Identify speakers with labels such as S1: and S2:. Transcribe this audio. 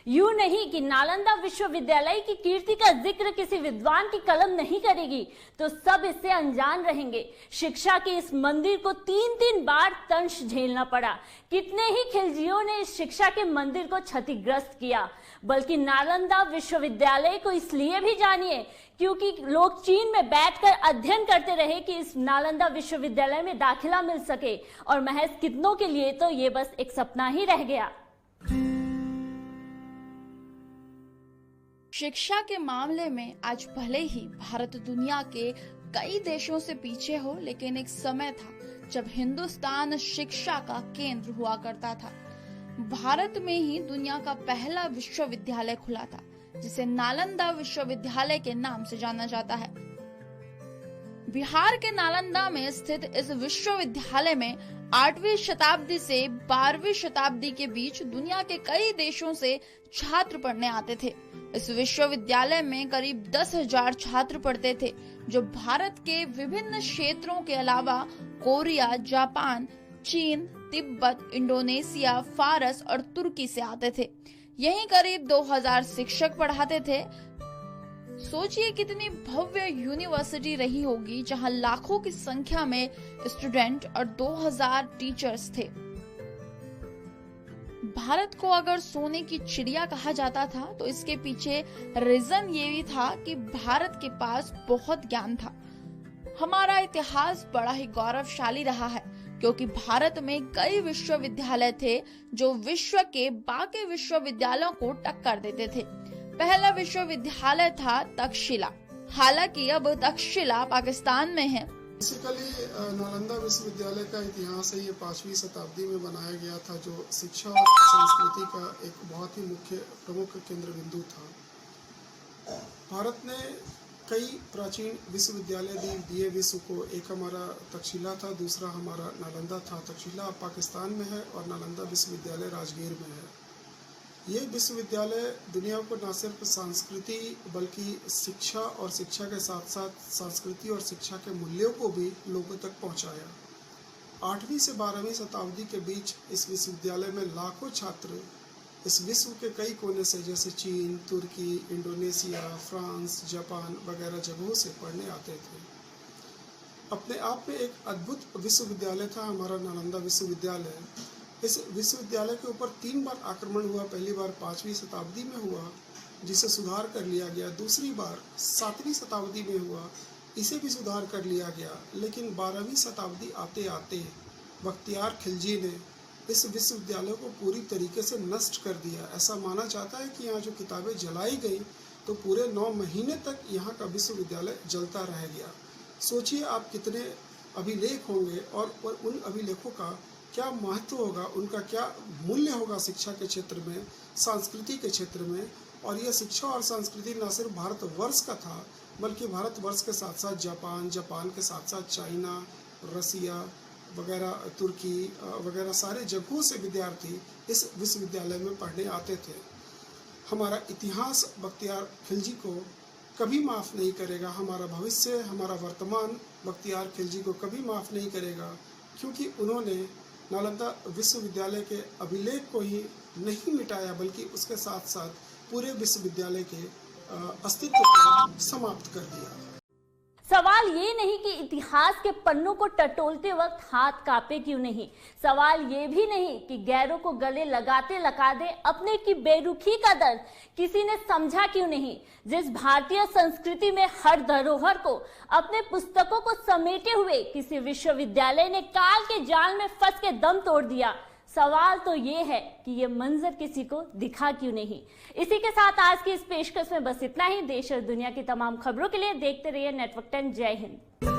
S1: यूं नहीं कि नालंदा विश्वविद्यालय की कीर्ति का जिक्र किसी विद्वान की कलम नहीं करेगी तो सब इससे अनजान रहेंगे। शिक्षा के इस मंदिर को 3-3 बार तंश झेलना पड़ा। कितने ही खिलजियों ने इस शिक्षा के मंदिर को क्षतिग्रस्त किया। बल्कि नालंदा विश्वविद्यालय को इसलिए भी जानिए क्योंकि लोग चीन में बैठकर अध्ययन करते रहे कि इस नालंदा विश्वविद्यालय में दाखिला मिल सके, और महज कितनों के लिए तो ये बस एक सपना ही रह गया।
S2: शिक्षा के मामले में आज भले ही भारत दुनिया के कई देशों से पीछे हो, लेकिन एक समय था जब हिंदुस्तान शिक्षा का केंद्र हुआ करता था। भारत में ही दुनिया का पहला विश्वविद्यालय खुला था, जिसे नालंदा विश्वविद्यालय के नाम से जाना जाता है। बिहार के नालंदा में स्थित इस विश्वविद्यालय में 8वीं शताब्दी से 12वीं शताब्दी के बीच दुनिया के कई देशों से छात्र पढ़ने आते थे। इस विश्वविद्यालय में करीब 10,000 छात्र पढ़ते थे, जो भारत के विभिन्न क्षेत्रों के अलावा कोरिया, जापान, चीन, तिब्बत, इंडोनेशिया, फारस और तुर्की से आते थे। यहीं करीब 2000 शिक्षक पढ़ाते थे। सोचिए कितनी भव्य यूनिवर्सिटी रही होगी, जहां लाखों की संख्या में स्टूडेंट और 2000 टीचर्स थे। भारत को अगर सोने की चिड़िया कहा जाता था तो इसके पीछे रीजन ये भी था कि भारत के पास बहुत ज्ञान था। हमारा इतिहास बड़ा ही गौरवशाली रहा है, क्योंकि भारत में कई विश्वविद्यालय थे जो विश्व के बाकी विश्वविद्यालयों को टक्कर देते थे। पहला विश्वविद्यालय था तक्षशिला। हालांकि अब तक्षशिला पाकिस्तान में है।
S3: बेसिकली नालंदा विश्वविद्यालय का इतिहास है, ये 5वीं शताब्दी में बनाया गया था, जो शिक्षा और संस्कृति का एक बहुत ही मुख्य प्रमुख केंद्र बिंदु था। भारत ने कई प्राचीन विश्वविद्यालय दिए विश्व को। एक हमारा तक्षशिला था, दूसरा हमारा नालंदा था। तक्षशिला पाकिस्तान में है और नालंदा विश्वविद्यालय राजगीर में है। ये विश्वविद्यालय दुनिया को न सिर्फ संस्कृति बल्कि शिक्षा और शिक्षा के साथ साथ संस्कृति और शिक्षा के मूल्यों को भी लोगों तक पहुंचाया। 8वीं से 12वीं शताब्दी के बीच इस विश्वविद्यालय में लाखों छात्र इस विश्व के कई कोने से, जैसे चीन, तुर्की, इंडोनेशिया, फ्रांस, जापान वगैरह जगहों से पढ़ने आते थे। अपने आप में एक अद्भुत विश्वविद्यालय था हमारा नालंदा विश्वविद्यालय। इस विश्वविद्यालय के ऊपर 3 बार आक्रमण हुआ। पहली बार 5वीं शताब्दी में हुआ, जिसे सुधार कर लिया गया। दूसरी बार 7वीं शताब्दी में हुआ, इसे भी सुधार कर लिया गया। लेकिन 12वीं शताब्दी आते आते बख्तियार खिलजी ने इस विश्वविद्यालय को पूरी तरीके से नष्ट कर दिया। ऐसा माना जाता है कि यहाँ जो किताबें जलाई गई तो पूरे 9 महीने तक यहाँ का विश्वविद्यालय जलता रह गया। सोचिए आप कितने अभिलेख होंगे और उन अभिलेखों का क्या महत्व होगा, उनका क्या मूल्य होगा शिक्षा के क्षेत्र में, संस्कृति के क्षेत्र में। और यह शिक्षा और संस्कृति न सिर्फ भारतवर्ष का था, बल्कि भारतवर्ष के साथ साथ जापान, जापान के साथ साथ चाइना, रसिया वगैरह, तुर्की वगैरह सारे जगहों से विद्यार्थी इस विश्वविद्यालय में पढ़ने आते थे। हमारा इतिहास बख्तियार खिलजी को कभी माफ़ नहीं करेगा। हमारा भविष्य, हमारा वर्तमान बख्तियार खिलजी को कभी माफ़ नहीं करेगा, क्योंकि उन्होंने नालंदा विश्वविद्यालय के अभिलेख को ही नहीं मिटाया, बल्कि उसके साथ साथ पूरे विश्वविद्यालय के अस्तित्व को समाप्त कर दिया।
S1: सवाल ये नहीं कि इतिहास के पन्नों को टटोलते वक्त हाथ कांपे क्यों नहीं। सवाल ये भी नहीं कि गैरों को गले लगाते लगाते अपने की बेरुखी का दर्द किसी ने समझा क्यों नहीं। जिस भारतीय संस्कृति में हर धरोहर को अपने पुस्तकों को समेटे हुए किसी विश्वविद्यालय ने काल के जाल में फंस के दम तोड़ दिया। सवाल तो ये है कि ये मंजर किसी को दिखा क्यों नहीं। इसी के साथ आज की इस पेशकश में बस इतना ही। देश और दुनिया की तमाम खबरों के लिए देखते रहिए नेटवर्क 10। जय हिंद।